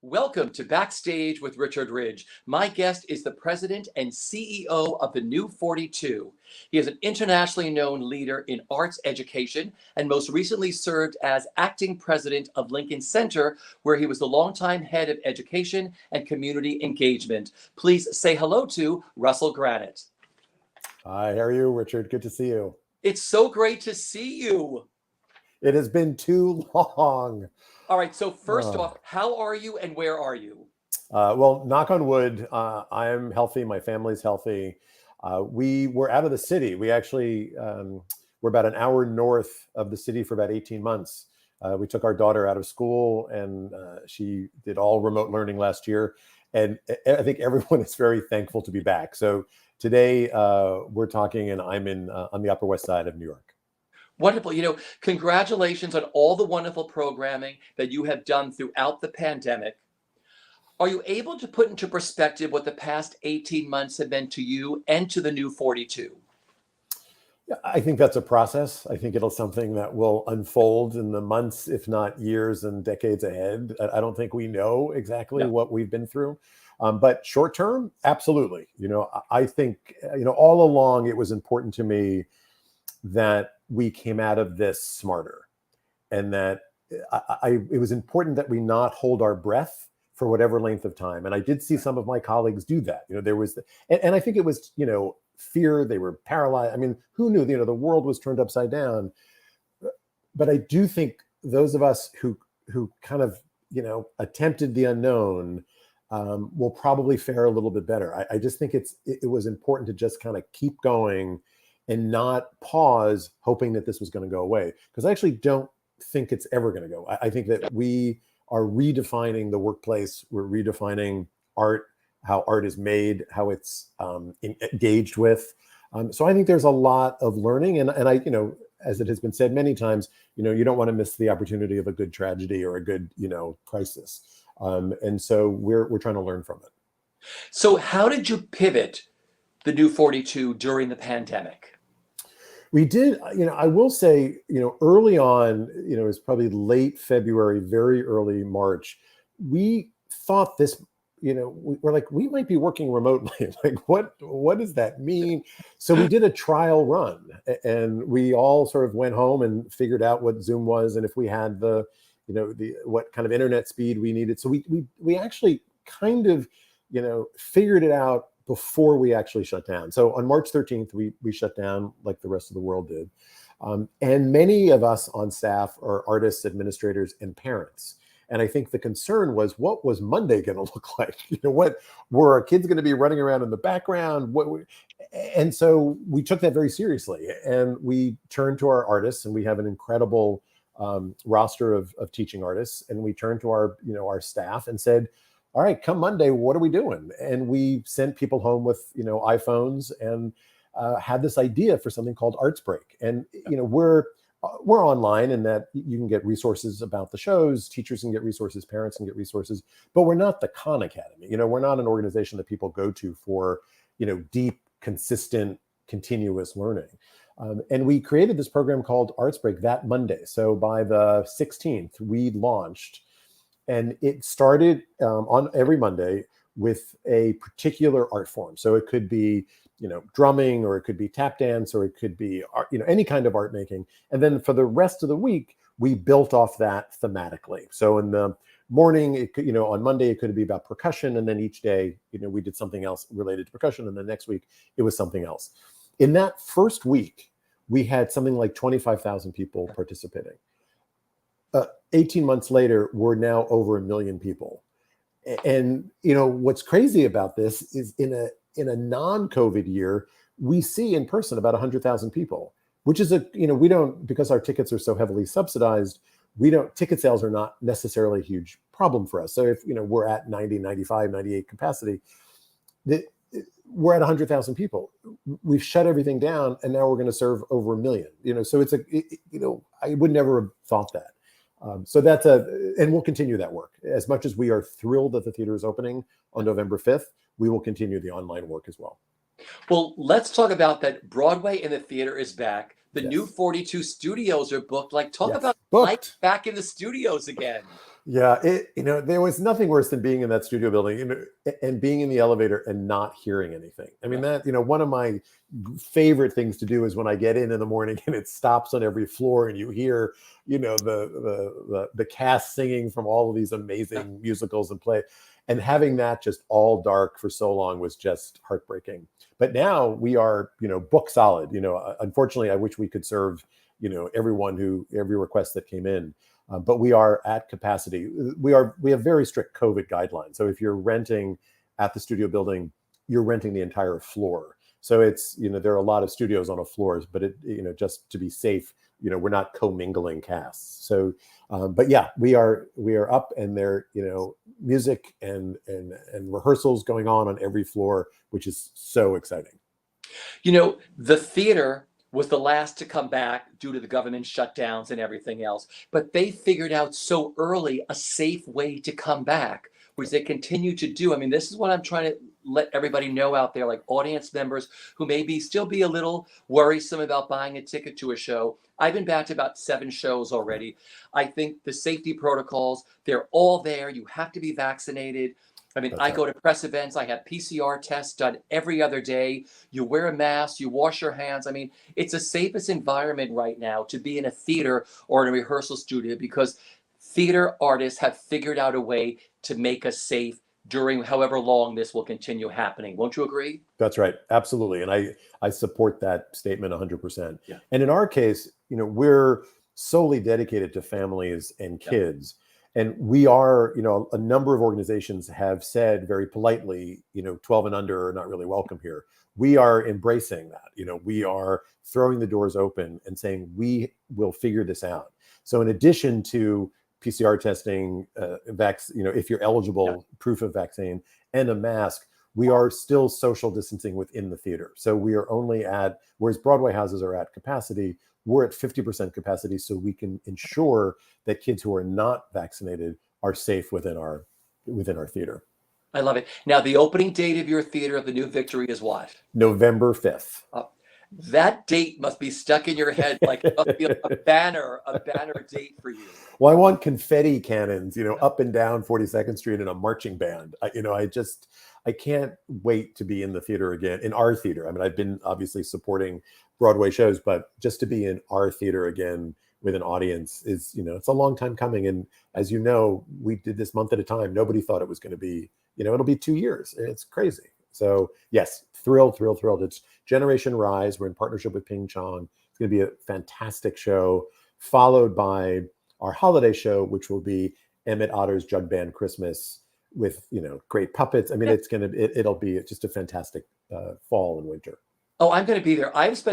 Welcome to Backstage with Richard Ridge. My guest is the president and CEO of the New 42. He is an internationally known leader in arts education and most recently served as acting president of Lincoln Center, where he was the longtime head of education and community engagement. Please say hello to Russell Granet. Hi, how are you, Richard? Good to see you. It's so great to see you. It has been too long. All right, so first off, how are you and where are you? Well, knock on wood, I am healthy. My family's healthy. We were out of the city. We actually were about an hour north of the city for about 18 months. We took our daughter out of school and she did all remote learning last year. And I think everyone is very thankful to be back. So today we're talking and I'm on the Upper West Side of New York. Wonderful. Congratulations on all the wonderful programming that you have done throughout the pandemic. Are you able to put into perspective what the past 18 months have been to you and to the New 42? Yeah, I think that's a process. I think it'll something that will unfold in the months, if not years and decades ahead. I don't think we know exactly what we've been through. But short term, absolutely. I think, all along it was important to me that we came out of this smarter, and that it was important that we not hold our breath for whatever length of time. And I did see some of my colleagues do that. There was, and I think it was, fear. They were paralyzed. I mean, who knew? The world was turned upside down. But I do think those of us who kind of, attempted the unknown will probably fare a little bit better. I just think it was important to just kind of keep going and not pause hoping that this was going to go away. Because I actually don't think it's ever going to go. I think that we are redefining the workplace. We're redefining art, how art is made, how it's engaged with. So I think there's a lot of learning. And I, as it has been said many times, you don't want to miss the opportunity of a good tragedy or a good, crisis. And so we're trying to learn from it. So how did you pivot the New 42 during the pandemic? We did, I will say, early on, it was probably late February, very early March. We thought this, we're like, we might be working remotely. Like, what does that mean? So we did a trial run and we all sort of went home and figured out what Zoom was. And if we had what kind of internet speed we needed. So we actually kind of, figured it out before we actually shut down. So on March 13th, we shut down like the rest of the world did. And many of us on staff are artists, administrators, and parents. And I think the concern was, what was Monday going to look like? What were our kids going to be running around in the background? And so we took that very seriously. And we turned to our artists, and we have an incredible roster of teaching artists. And we turned to our staff and said, all right, come Monday, what are we doing? And we sent people home with, iPhones and had this idea for something called Arts Break. And, we're online in that you can get resources about the shows, teachers can get resources, parents can get resources, but we're not the Khan Academy. We're not an organization that people go to for, deep, consistent, continuous learning. And we created this program called Arts Break that Monday. So by the 16th, we launched. And it started on every Monday with a particular art form. So it could be, drumming, or it could be tap dance, or it could be art, any kind of art making. And then for the rest of the week, we built off that thematically. So in the morning, it could, on Monday, it could be about percussion. And then each day, we did something else related to percussion. And the next week, it was something else. In that first week, we had something like 25,000 people participating. 18 months later, we're now over 1 million people. And, what's crazy about this is in a non-COVID year, we see in person about 100,000 people, which is we don't, because our tickets are so heavily subsidized, ticket sales are not necessarily a huge problem for us. So if, we're at 90, 95, 98 capacity, we're at 100,000 people. We've shut everything down and now we're going to serve over 1 million, so it's I would never have thought that. So and we'll continue that work. As much as we are thrilled that the theater is opening on November 5th, we will continue the online work as well. Well, let's talk about that. Broadway and the theater is back. The New 42 studios are booked. Talk about life back in the studios again. Yeah, there was nothing worse than being in that studio building, and being in the elevator and not hearing anything. I mean, that, one of my favorite things to do is when I get in the morning and it stops on every floor and you hear, the cast singing from all of these amazing musicals and play, and having that just all dark for so long was just heartbreaking. But now we are, book solid. Unfortunately, I wish we could serve, every request that came in. But we are at capacity. We have very strict COVID guidelines. So if you're renting at the studio building, you're renting the entire floor. So it's, there are a lot of studios on a floor, but just to be safe, we're not commingling casts. So, but yeah, we are up, and there, music and rehearsals going on every floor, which is so exciting. The theater was the last to come back due to the government shutdowns and everything else. But they figured out so early a safe way to come back, which they continue to do. I mean, this is what I'm trying to let everybody know out there, like audience members who maybe still be a little worrisome about buying a ticket to a show. I've been back to about 7 shows already. I think the safety protocols, they're all there. You have to be vaccinated. I mean, I go to press events. I have PCR tests done every other day. You wear a mask, you wash your hands. I mean, it's the safest environment right now to be in a theater or in a rehearsal studio, because theater artists have figured out a way to make us safe during however long this will continue happening. Won't you agree? That's right. Absolutely. And I support that statement 100%. Yeah. And in our case, we're solely dedicated to families and kids. And we are, a number of organizations have said very politely, 12 and under are not really welcome here. We are embracing that. We are throwing the doors open and saying we will figure this out. So in addition to PCR testing, if you're eligible, proof of vaccine, and a mask, we are still social distancing within the theater. So we are only whereas Broadway houses are at capacity, we're at 50% capacity, so we can ensure that kids who are not vaccinated are safe within our theater. I love it. Now, the opening date of your theater of the New Victory is what? November 5th. That date must be stuck in your head, like it must be a banner date for you. Well, I want confetti cannons, up and down 42nd Street in a marching band. I can't wait to be in the theater again, in our theater. I mean, I've been obviously supporting Broadway shows, but just to be in our theater again with an audience is, it's a long time coming. And as you know, we did this month at a time. Nobody thought it was going to be, it'll be 2 years. It's crazy. So yes, thrilled. It's Generation Rise. We're in partnership with Ping Chong. It's going to be a fantastic show, followed by our holiday show, which will be Emmett Otter's Jug Band Christmas with, great puppets. I mean, it'll be just a fantastic fall and winter. Oh, I'm going to be there. I've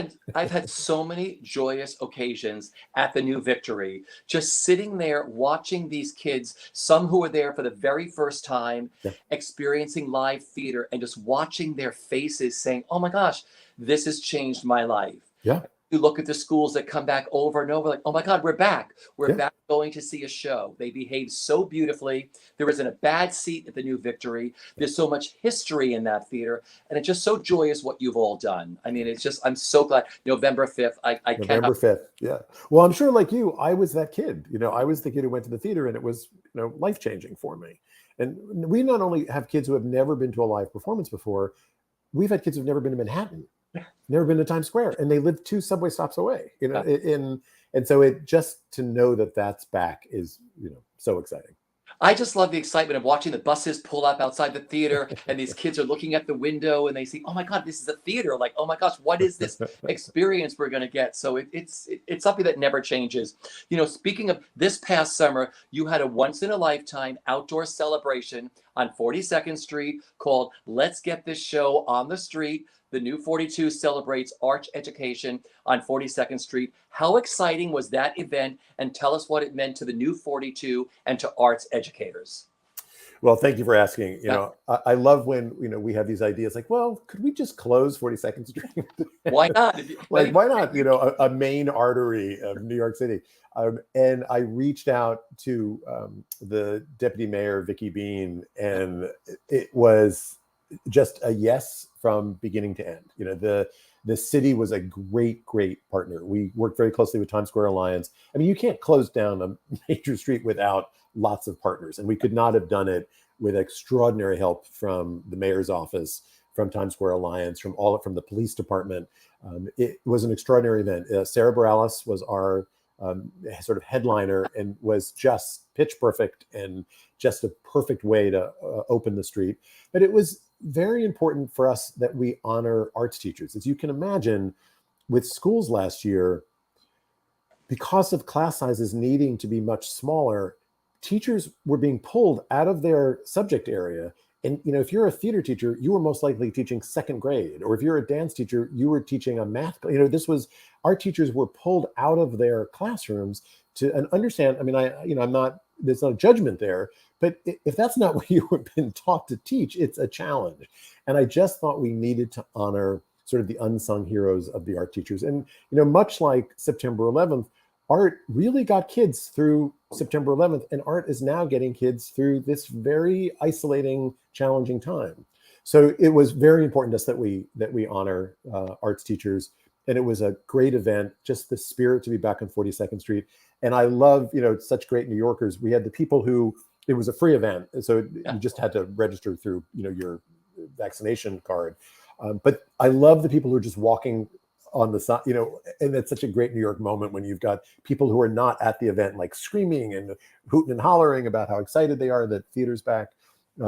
had so many joyous occasions at the New Victory, just sitting there watching these kids, some who are there for the very first time, experiencing live theater, and just watching their faces saying, oh my gosh, this has changed my life. Yeah. You look at the schools that come back over and over, like, oh my God, we're back. We're back going to see a show. They behave so beautifully. There isn't a bad seat at the New Victory. There's so much history in that theater. And it's just so joyous what you've all done. I mean, I'm so glad. November 5th. November 5th. Yeah. Well, I'm sure like you, I was that kid. I was the kid who went to the theater, and it was, life-changing for me. And we not only have kids who have never been to a live performance before, we've had kids who've never been to Manhattan. Never been to Times Square, and they live 2 subway stops away. And so it just to know that that's back is so exciting. I just love the excitement of watching the buses pull up outside the theater, and these kids are looking at the window and they see, oh my God, this is a theater. Like, oh my gosh, what is this experience we're going to get? So it's something that never changes. Speaking of this past summer, you had a once in a lifetime outdoor celebration on 42nd Street called Let's Get This Show on the Street. The New 42 celebrates arts education on 42nd Street. How exciting was that event? And tell us what it meant to the New 42 and to arts educators. Well, thank you for asking. I love when, we have these ideas like, well, could we just close 42nd Street? Why not? Like, why not? A main artery of New York City. And I reached out to the deputy mayor, Vicky Bean, and it was just a yes from beginning to end. The city was a great, great partner. We worked very closely with Times Square Alliance. I mean, you can't close down a major street without lots of partners, and we could not have done it with extraordinary help from the mayor's office, from Times Square Alliance, from the police department. It was an extraordinary event. Sarah Bareilles was our sort of headliner and was just pitch perfect and just a perfect way to open the street. But it was very important for us that we honor arts teachers. As you can imagine, with schools last year, because of class sizes needing to be much smaller, teachers were being pulled out of their subject area. And if you're a theater teacher, you were most likely teaching second grade, or if you're a dance teacher, you were teaching a math. Our teachers were pulled out of their classrooms and understand. I mean, I'm not. There's no judgment there, but if that's not what you have been taught to teach, it's a challenge. And I just thought we needed to honor sort of the unsung heroes of the art teachers. And much like September 11th, art really got kids through September 11th, and art is now getting kids through this very isolating, challenging time. So it was very important to us that we honor arts teachers, and it was a great event. Just the spirit to be back on 42nd Street, and I love such great New Yorkers. We had the people who it was a free event, so you just had to register through your vaccination card. But I love the people who are just walking on the side, and it's such a great New York moment when you've got people who are not at the event, like screaming and hooting and hollering about how excited they are that theater's back.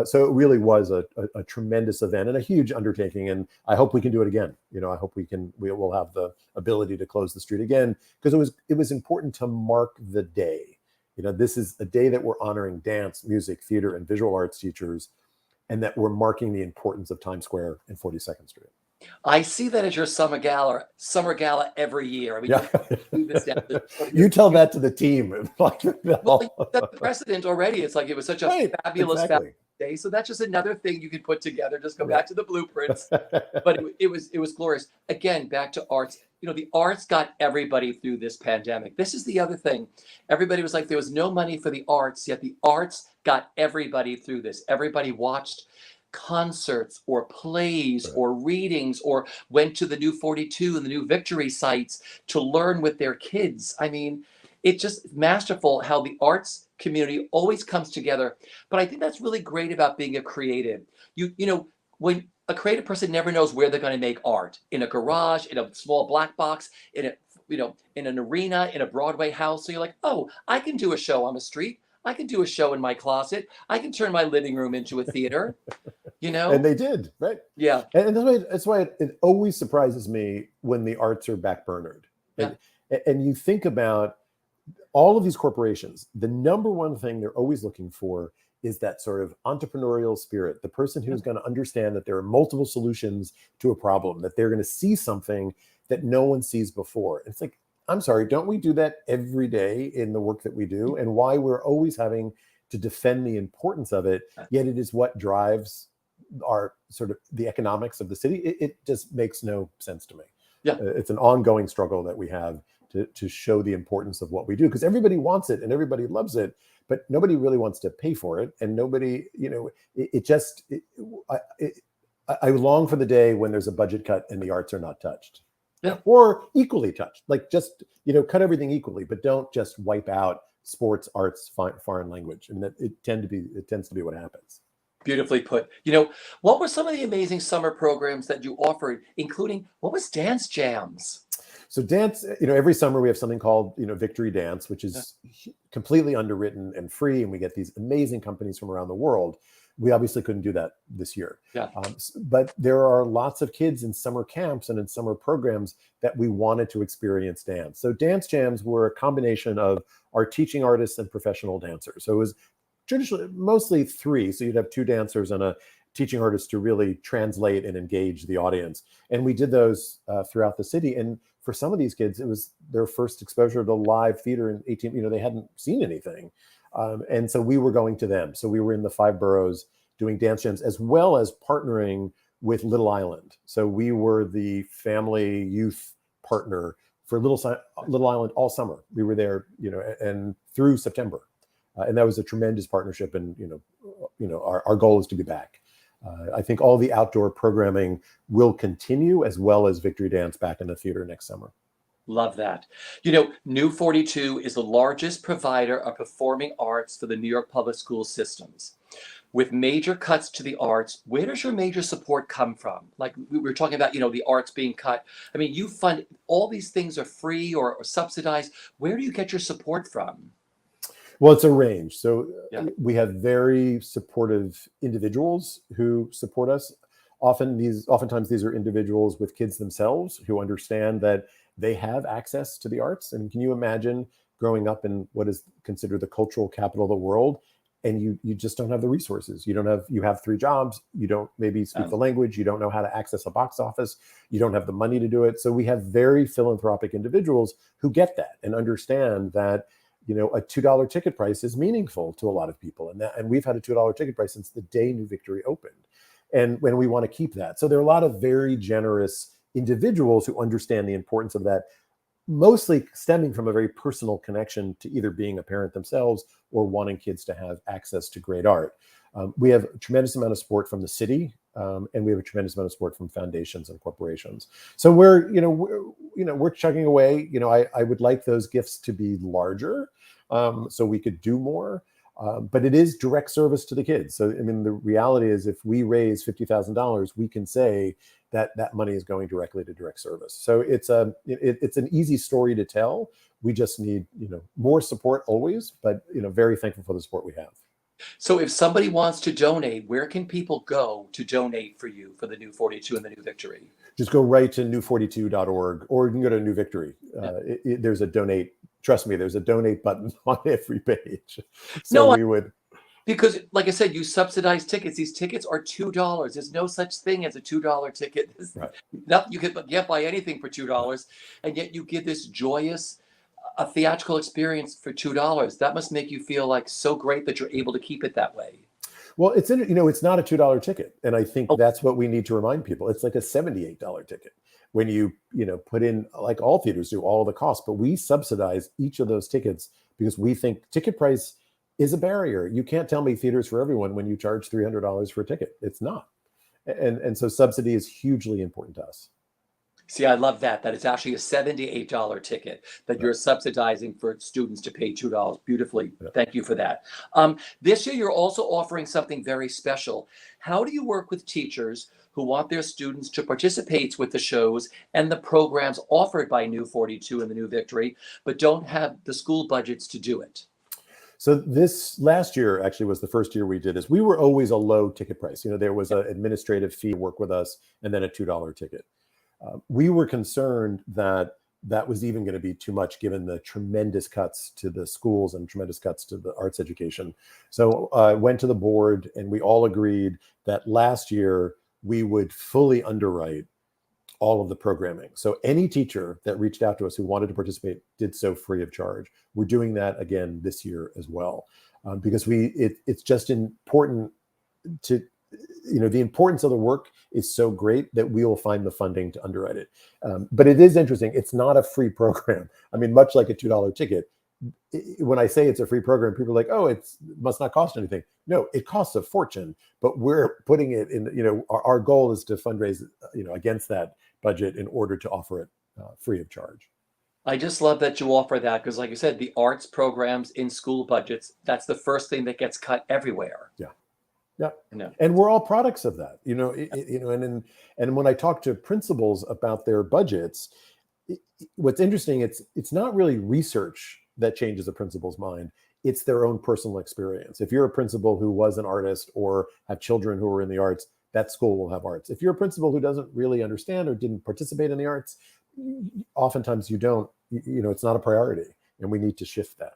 So it really was a tremendous event and a huge undertaking. And I hope we can do it again. I hope we will have the ability to close the street again, because it was important to mark the day. This is a day that we're honoring dance, music, theater, and visual arts teachers, and that we're marking the importance of Times Square and 42nd Street. I see that as your summer gala every year. I mean, Yeah. you do this down to You tell that to the team. well, you set the precedent already. It's like it was such a fabulous day. So that's just another thing you could put together. Just go back to the blueprints. But it was glorious. Again, back to arts. The arts got everybody through this pandemic. This is the other thing. Everybody was like, there was no money for the arts, yet the arts got everybody through this. Everybody watched concerts or plays or readings, or went to the new 42 and the new Victory sites to learn with their kids. I mean, it's just masterful how the arts community always comes together. But I think that's really great about being a creative. When a creative person never knows where they're going to make art, in a garage, in a small black box, in an arena, in a Broadway house. So you're like, oh, I can do a show on the street. I can do a show in my closet. I can turn my living room into a theater, And they did, right? Yeah. And that's why it always surprises me when the arts are backburnered. Yeah. And you think about all of these corporations, the number one thing they're always looking for is that sort of entrepreneurial spirit, the person who's going to understand that there are multiple solutions to a problem, that they're going to see something that no one sees before. It's like, I'm sorry, don't we do that every day in the work that we do? And why we're always having to defend the importance of it, yet it is what drives our sort of the economics of the city. It just makes no sense to me. Yeah. It's an ongoing struggle that we have to show the importance of what we do, because everybody wants it and everybody loves it, but nobody really wants to pay for it. And nobody, I long for the day when there's a budget cut and the arts are not touched. Yeah. Or equally touched, like just, cut everything equally, but don't just wipe out sports, arts, foreign language. I mean, it tends to be what happens. Beautifully put. What were some of the amazing summer programs that you offered, including what was Dance Jams? So dance, every summer we have something called, Victory Dance, which is completely underwritten and free. And we get these amazing companies from around the world. We obviously couldn't do that this year. Yeah. But there are lots of kids in summer camps and in summer programs that we wanted to experience dance. So Dance Jams were a combination of our teaching artists and professional dancers. So it was traditionally mostly three. So you'd have two dancers and a teaching artist to really translate and engage the audience. And we did those throughout the city. And for some of these kids, it was their first exposure to live theater in 18, they hadn't seen anything. And so we were going to them. So we were in the 5 boroughs doing dance jams, as well as partnering with Little Island. So we were the family youth partner for Little Island all summer. We were there, and through September. And that was a tremendous partnership. And, our goal is to be back. I think all the outdoor programming will continue, as well as Victory Dance back in the theater next summer. Love that. You know, New 42 is the largest provider of performing arts for the New York public school systems. With major cuts to the arts, where does your major support come from? Like we were talking about, the arts being cut. I mean, you fund all these things are free or subsidized. Where do you get your support from? Well, it's a range. So Yeah. we have very supportive individuals who support us. Oftentimes these are individuals with kids themselves who understand that they have access to the arts. And can you imagine growing up in what is considered the cultural capital of the world, and you just don't have the resources? You have 3 jobs, you don't maybe speak the language, you don't know how to access a box office, you don't have the money to do it. So we have very philanthropic individuals who get that and understand that a $2 ticket price is meaningful to a lot of people, and we've had a $2 ticket price since the day New Victory opened, and when we want to keep that. So there are a lot of very generous individuals who understand the importance of that, mostly stemming from a very personal connection to either being a parent themselves or wanting kids to have access to great art. We have a tremendous amount of support from the city, and we have a tremendous amount of support from foundations and corporations. So we're chugging away. I would like those gifts to be larger, so we could do more. But it is direct service to the kids. So I mean, the reality is, if we raise $50,000, we can say that money is going directly to direct service. So it's an easy story to tell. We just need more support always, but very thankful for the support we have. So if somebody wants to donate, where can people go to donate for you, for the New 42 and the New Victory? Just go right to new42.org, or you can go to New Victory. There's a donate. Trust me, there's a donate button on every page. So we would. Because, like I said, you subsidize tickets. These tickets are $2. There's no such thing as a $2 ticket. Right. You can't buy anything for $2, and yet you give this joyous, a theatrical experience for $2. That must make you feel like so great that you're able to keep it that way. Well, it's not a $2 ticket, and I think that's what we need to remind people. It's like a $78 ticket when you put in, like all theaters do, all the costs. But we subsidize each of those tickets because we think ticket price is a barrier. You can't tell me theaters for everyone when you charge $300 for a ticket. It's not, and so subsidy is hugely important to us. See, I love that it's actually a $78 ticket that you're subsidizing for students to pay $2. Beautifully. Yeah. Thank you for that. This year, you're also offering something very special. How do you work with teachers who want their students to participate with the shows and the programs offered by New 42 and the New Victory, but don't have the school budgets to do it? So this last year actually was the first year we did this. We were always a low ticket price. There was an administrative fee to work with us, and then a $2 ticket. We were concerned that was even going to be too much, given the tremendous cuts to the schools and tremendous cuts to the arts education. So I went to the board, and we all agreed that last year we would fully underwrite all of the programming. So any teacher that reached out to us who wanted to participate did so free of charge. We're doing that again this year as well, because it's just important to, the importance of the work is so great that we will find the funding to underwrite it. But it is interesting. It's not a free program. I mean, much like a $2 ticket, when I say it's a free program, people are like, oh, it must not cost anything. No, it costs a fortune, but we're putting it in, our goal is to fundraise, against that budget in order to offer it free of charge. I just love that you offer that, because like you said, the arts programs in school budgets, that's the first thing that gets cut everywhere. Yeah. Yeah. And we're all products of that, and when I talk to principals about their budgets, what's interesting, it's not really research that changes a principal's mind. It's their own personal experience. If you're a principal who was an artist or have children who are in the arts, that school will have arts. If you're a principal who doesn't really understand or didn't participate in the arts, oftentimes you don't, it's not a priority, and we need to shift that.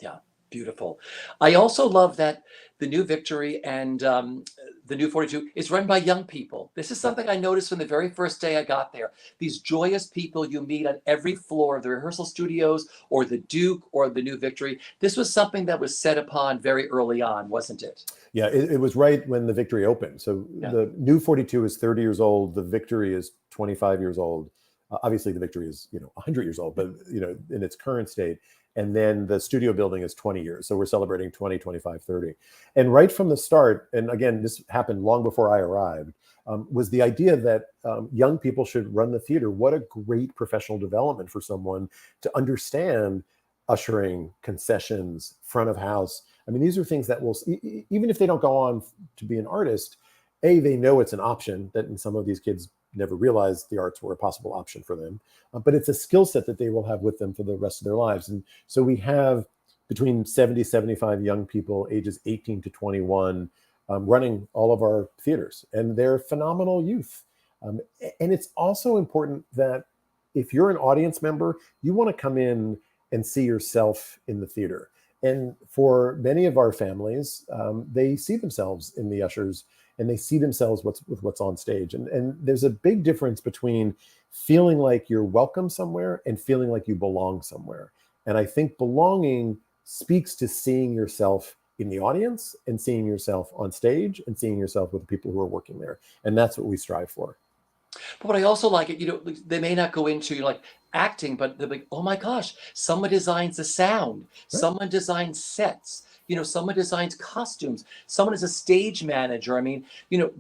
Yeah. Beautiful. I also love that the New Victory and the New 42 is run by young people. This is something I noticed from the very first day I got there. These joyous people you meet on every floor of the rehearsal studios or the Duke or the New Victory. This was something that was set upon very early on, wasn't it? Yeah, it was right when the Victory opened. So the New 42 is 30 years old. The Victory is 25 years old. Obviously, the Victory is 100 years old, but in its current state. And then the studio building is 20 years. So we're celebrating 20, 25, 30. And right from the start, and again, this happened long before I arrived, was the idea that young people should run the theater. What a great professional development for someone to understand ushering, concessions, front of house. I mean, these are things that will, even if they don't go on to be an artist, they know it's an option that in some of these kids never realized the arts were a possible option for them. But it's a skill set that they will have with them for the rest of their lives. And so we have between 70, 75 young people, ages 18 to 21, running all of our theaters. And they're phenomenal youth. And it's also important that if you're an audience member, you want to come in and see yourself in the theater. And for many of our families, they see themselves in the ushers and they see themselves with what's on stage. And there's a big difference between feeling like you're welcome somewhere and feeling like you belong somewhere. And I think belonging speaks to seeing yourself in the audience and seeing yourself on stage and seeing yourself with the people who are working there. And that's what we strive for. But what I also like it, they may not go into like acting, but they're like, oh my gosh, someone designs the sound, Right. someone designs sets, someone designs costumes, someone is a stage manager. I mean,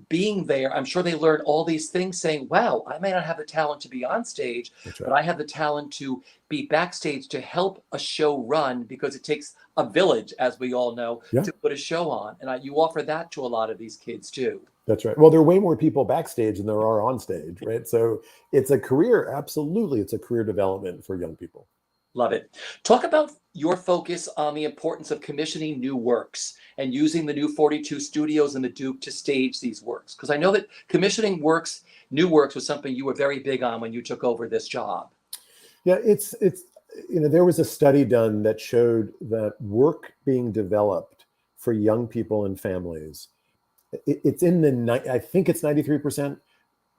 being there, I'm sure they learn all these things saying, wow, I may not have the talent to be on stage, That's right. but I have the talent to be backstage to help a show run because it takes a village, as we all know, Yeah. to put a show on. And you offer that to a lot of these kids too. That's right. Well, there are way more people backstage than there are on stage, right? So it's a career, absolutely. It's a career development for young people. Love it. Talk about your focus on the importance of commissioning new works and using the new 42 studios and the Duke to stage these works. Because I know that commissioning new works was something you were very big on when you took over this job. Yeah, it's there was a study done that showed that work being developed for young people and families, it's in I think it's 93%.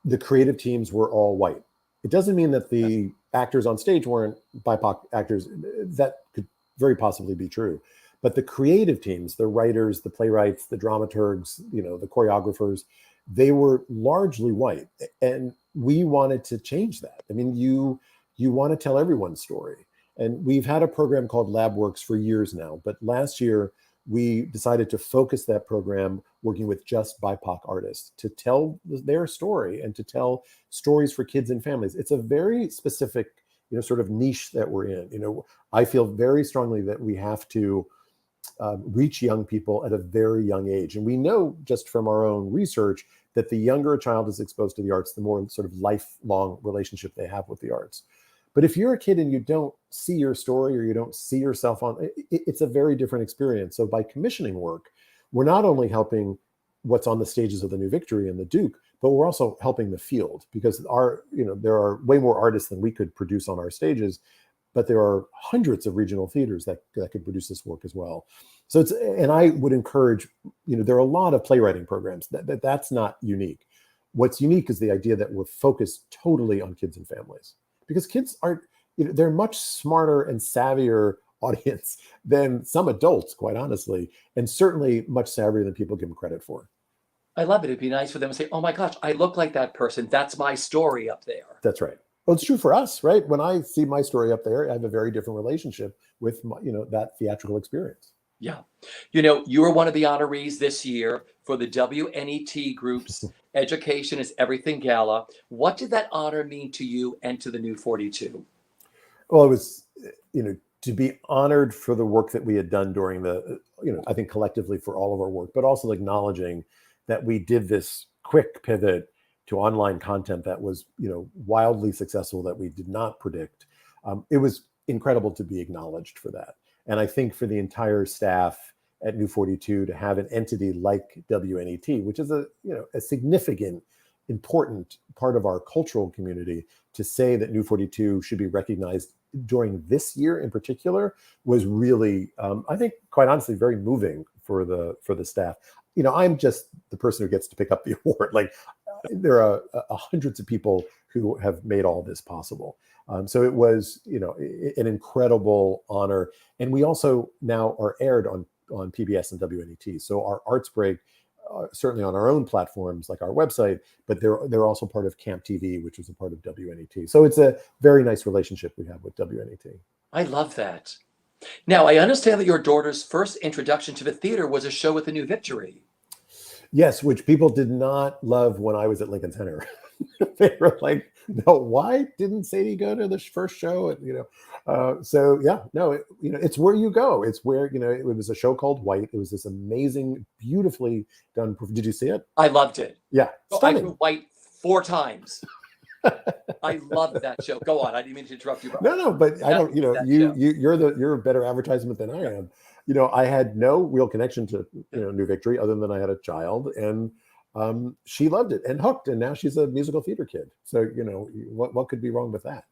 The creative teams were all white. It doesn't mean that the actors on stage weren't BIPOC actors. That could very possibly be true. But the creative teams, the writers, the playwrights, the dramaturgs, the choreographers, they were largely white. And we wanted to change that. I mean, you want to tell everyone's story. And we've had a program called LabWorks for years now. But last year, we decided to focus that program working with just BIPOC artists to tell their story and to tell stories for kids and families. It's a very specific, sort of niche that we're in. I feel very strongly that we have to reach young people at a very young age. And we know just from our own research that the younger a child is exposed to the arts, the more sort of lifelong relationship they have with the arts. But if you're a kid and you don't see your story or you don't see yourself on, it's a very different experience. So by commissioning work, we're not only helping what's on the stages of the New Victory and the Duke, but we're also helping the field because there are way more artists than we could produce on our stages, but there are hundreds of regional theaters that could produce this work as well. So and I would encourage, there are a lot of playwriting programs that's not unique. What's unique is the idea that we're focused totally on kids and families. Because kids aren't, they're much smarter and savvier audience than some adults, quite honestly, and certainly much savvier than people give them credit for. I love it. It'd be nice for them to say, oh my gosh, I look like that person. That's my story up there. That's right. Well, it's true for us, right? When I see my story up there, I have a very different relationship with that theatrical experience. Yeah. You were one of the honorees this year for the WNET Group's Education is Everything Gala. What did that honor mean to you and to the New 42? Well, it was, to be honored for the work that we had done during the, I think collectively for all of our work, but also acknowledging that we did this quick pivot to online content that was, wildly successful that we did not predict. It was incredible to be acknowledged for that. And I think for the entire staff at New 42 to have an entity like WNET, which is a significant, important part of our cultural community, to say that New 42 should be recognized during this year in particular was really, I think, quite honestly, very moving for the staff. I'm just the person who gets to pick up the award. Like there are hundreds of people who have made all this possible. So it was, an incredible honor. And we also now are aired on PBS and WNET. So our Arts Break, certainly on our own platforms like our website, but they're also part of Camp TV, which is a part of WNET. So it's a very nice relationship we have with WNET. I love that. Now, I understand that your daughter's first introduction to the theater was a show with the New Victory. Yes, which people did not love when I was at Lincoln Center. They were like, "No, why didn't Sadie go to the first show?" And so yeah, no, it's where you go. It's where it was a show called White. It was this amazing, beautifully done. Did you see it? I loved it. Yeah, Oh, I grew stunning. white 4 times. I loved that show. Go on. I didn't mean to interrupt you, but No, but I don't. that show. You're a better advertisement than I am. I had no real connection to New Victory other than I had a child, and she loved it and hooked, and now she's a musical theater kid. So what could be wrong with that?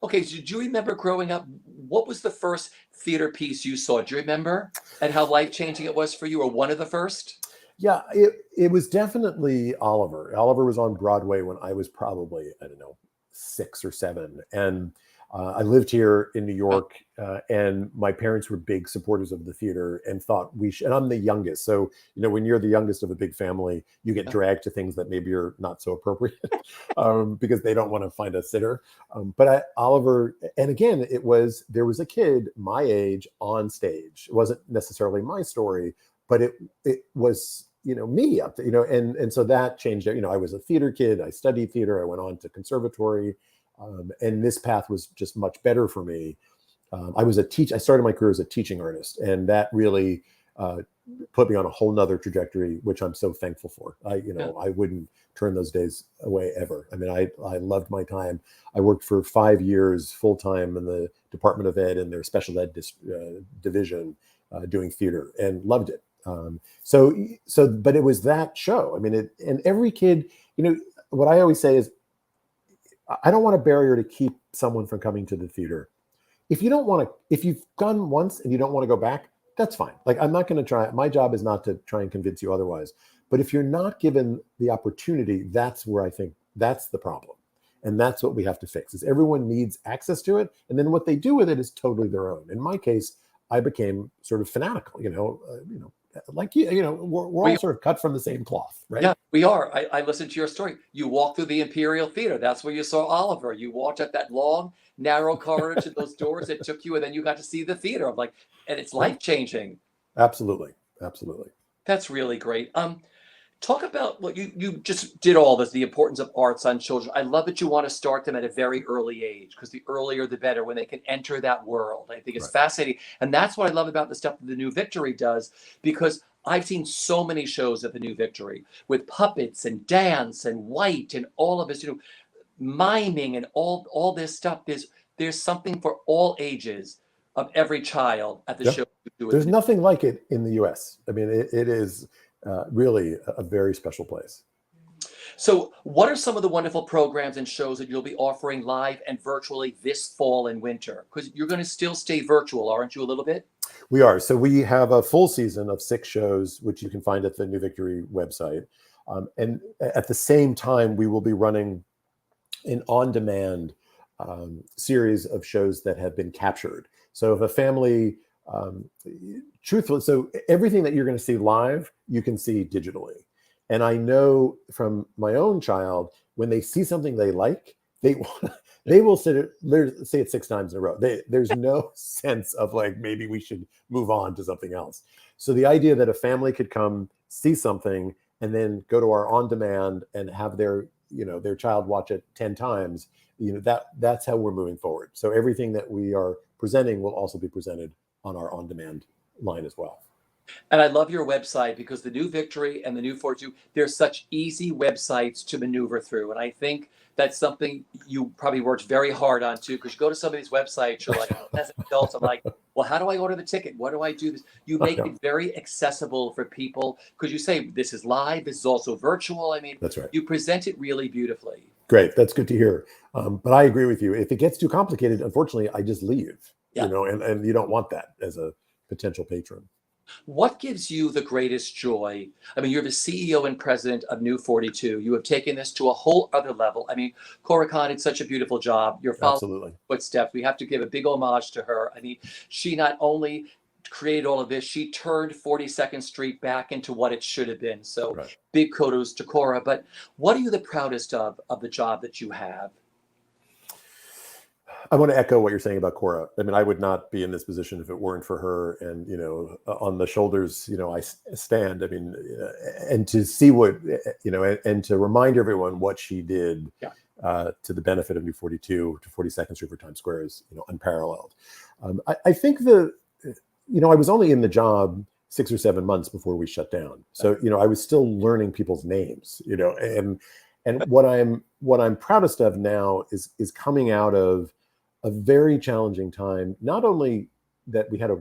Okay, so do you remember growing up? What was the first theater piece you saw? Do you remember? And how life-changing it was for you, or one of the first? Yeah, it was definitely Oliver. Oliver was on Broadway when I was probably, I don't know, 6 or 7. And I lived here in New York, and my parents were big supporters of the theater and thought we should. And I'm the youngest. So, when you're the youngest of a big family, you get dragged to things that maybe are not so appropriate because they don't want to find a sitter. Oliver, and again, there was a kid my age on stage. It wasn't necessarily my story, but it was me up there, and so that changed it. I was a theater kid. I studied theater. I went on to conservatory, and this path was just much better for me. I started my career as a teaching artist, and that really put me on a whole nother trajectory, which I'm so thankful for. I wouldn't turn those days away ever. I mean, I loved my time. I worked for 5 years full time in the Department of Ed and their special ed division, doing theater, and loved it. But it was that show. I mean, and every kid, what I always say is, I don't want a barrier to keep someone from coming to the theater. If you've gone once and you don't want to go back, that's fine. Like, I'm not going to try. My job is not to try and convince you otherwise. But if you're not given the opportunity, that's where I think that's the problem. And that's what we have to fix, is everyone needs access to it. And then what they do with it is totally their own. In my case, I became sort of fanatical, like we're all sort of cut from the same cloth, right? Yeah, we are. I listened to your story. You walked through the Imperial Theater. That's where you saw Oliver. You walked up that long, narrow corridor to those doors that took you, and then you got to see the theater. I'm like, and it's life-changing. Absolutely. That's really great. Talk about what you just did all this, the importance of arts on children. I love that you want to start them at a very early age, because the earlier the better, when they can enter that world. I think it's fascinating. And that's what I love about the stuff that the New Victory does, because I've seen so many shows at the New Victory with puppets and dance and white and all of this, miming and all this stuff. There's something for all ages of every child at the show. There's nothing like it in the US. I mean, it is really a very special place. So what are some of the wonderful programs and shows that you'll be offering live and virtually this fall and winter? Because you're going to still stay virtual, aren't you, a little bit? We are. So we have a full season of 6 shows, which you can find at the New Victory website. And at the same time, we will be running an on-demand series of shows that have been captured. So if a family, truthfully, so everything that you're going to see live, you can see digitally. And I know from my own child, when they see something they like, they will say it 6 times in a row. There's no sense of like, maybe we should move on to something else. So the idea that a family could come see something and then go to our on-demand and have their child watch it 10 times, that's how we're moving forward. So everything that we are presenting will also be presented on our on-demand line as well. And I love your website, because the New Victory and the New 42, they're such easy websites to maneuver through. And I think that's something you probably worked very hard on too, because you go to some of these websites, you're like, as adults, I'm like, well, how do I order the ticket? What do I do this? You make it very accessible for people, because you say, this is live, this is also virtual. I mean, that's right. You present it really beautifully. Great. That's good to hear. But I agree with you. If it gets too complicated, unfortunately, I just leave, and you don't want that as a potential patron. What gives you the greatest joy? I mean, you're the CEO and president of New 42. You have taken this to a whole other level. I mean, Cora Khan did such a beautiful job. You're following footsteps. We have to give a big homage to her. I mean, she not only created all of this, she turned 42nd Street back into what it should have been. So big kudos to Cora. But what are you the proudest of the job that you have? I want to echo what you're saying about Cora. I mean, I would not be in this position if it weren't for her. And, on the shoulders, I stand. I mean, and to see what, and to remind everyone what she did Yeah. To the benefit of New 42 to 42nd Street for Times Square is, unparalleled. I think I was only in the job 6 or 7 months before we shut down. So, I was still learning people's names, and what I'm proudest of now is coming out of a very challenging time. Not only that we had a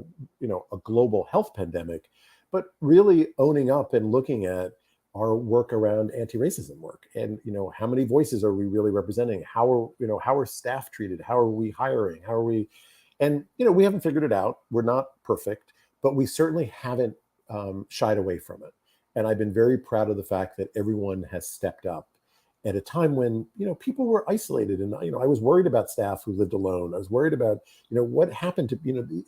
global health pandemic, but really owning up and looking at our work around anti-racism work, and how many voices are we really representing? How are staff treated? How are we hiring? How are we? And we haven't figured it out. We're not perfect, but we certainly haven't shied away from it. And I've been very proud of the fact that everyone has stepped up at a time when people were isolated, and I was worried about staff who lived alone. I was worried about what happened to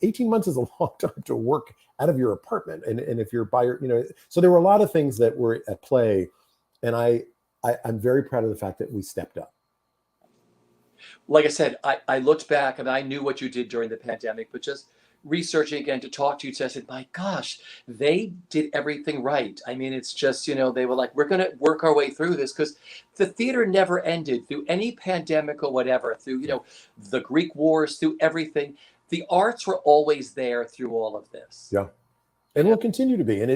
18 months is a long time to work out of your apartment, and if you're by your so there were a lot of things that were at play, and I'm very proud of the fact that we stepped up. Like I said, I looked back and I knew what you did during the pandemic, but just researching again to talk to you, I said, my gosh, they did everything right. I mean, it's just, they were like, we're going to work our way through this, because the theater never ended through any pandemic or whatever, through, the Greek wars, through everything. The arts were always there through all of this. Yeah. And will continue to be. And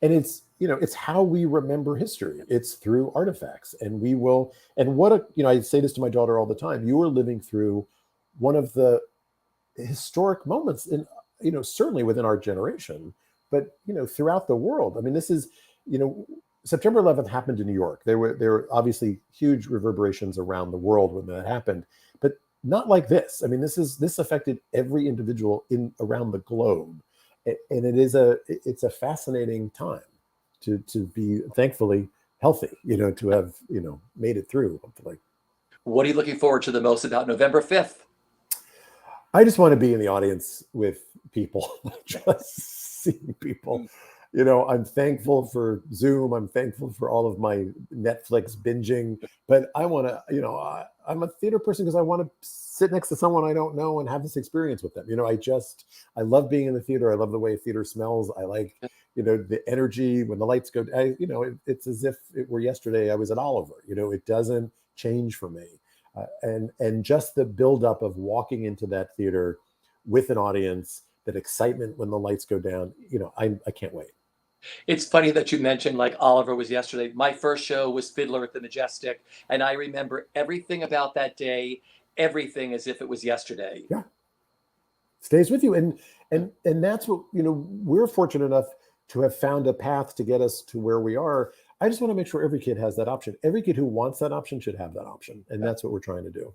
it's, it's how we remember history. It's through artifacts, and we will. And I say this to my daughter all the time. You are living through one of the historic moments in, certainly within our generation, but, throughout the world. I mean, this is, September 11th happened in New York. There were obviously huge reverberations around the world when that happened, but not like this. I mean, this affected every individual around the globe. And it's a fascinating time to be thankfully healthy, to have, made it through, hopefully. What are you looking forward to the most about November 5th? I just want to be in the audience with people, just seeing people. I'm thankful for Zoom. I'm thankful for all of my Netflix binging, but I want to, I'm a theater person because I want to sit next to someone I don't know and have this experience with them. I love being in the theater. I love the way theater smells. I like, the energy when the lights go. It's as if it were yesterday I was at Oliver. It doesn't change for me. And just the buildup of walking into that theater with an audience, that excitement when the lights go down, I can't wait. It's funny that you mentioned like Oliver was yesterday. My first show was Fiddler at the Majestic, and I remember everything about that day, everything as if it was yesterday. Yeah, stays with you, and that's what we're fortunate enough to have found a path to get us to where we are. I just want to make sure every kid has that option. Every kid who wants that option should have that option, and that's what we're trying to do.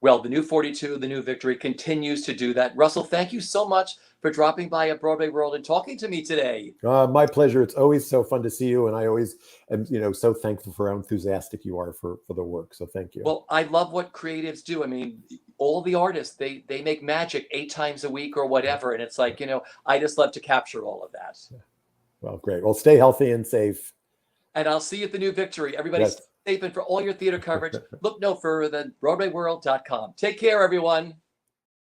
Well, the New 42, the New Victory continues to do that. Russell, thank you so much for dropping by at Broadway World and talking to me today. My pleasure. It's always so fun to see you, and I always am, so thankful for how enthusiastic you are for the work. So thank you. Well, I love what creatives do. I mean, all the artists, they make magic 8 times a week or whatever, and it's like, I just love to capture all of that. Well, great. Well, stay healthy and safe. And I'll see you at the New Victory. Everybody stay safe, and for all your theater coverage, look no further than BroadwayWorld.com. Take care, everyone.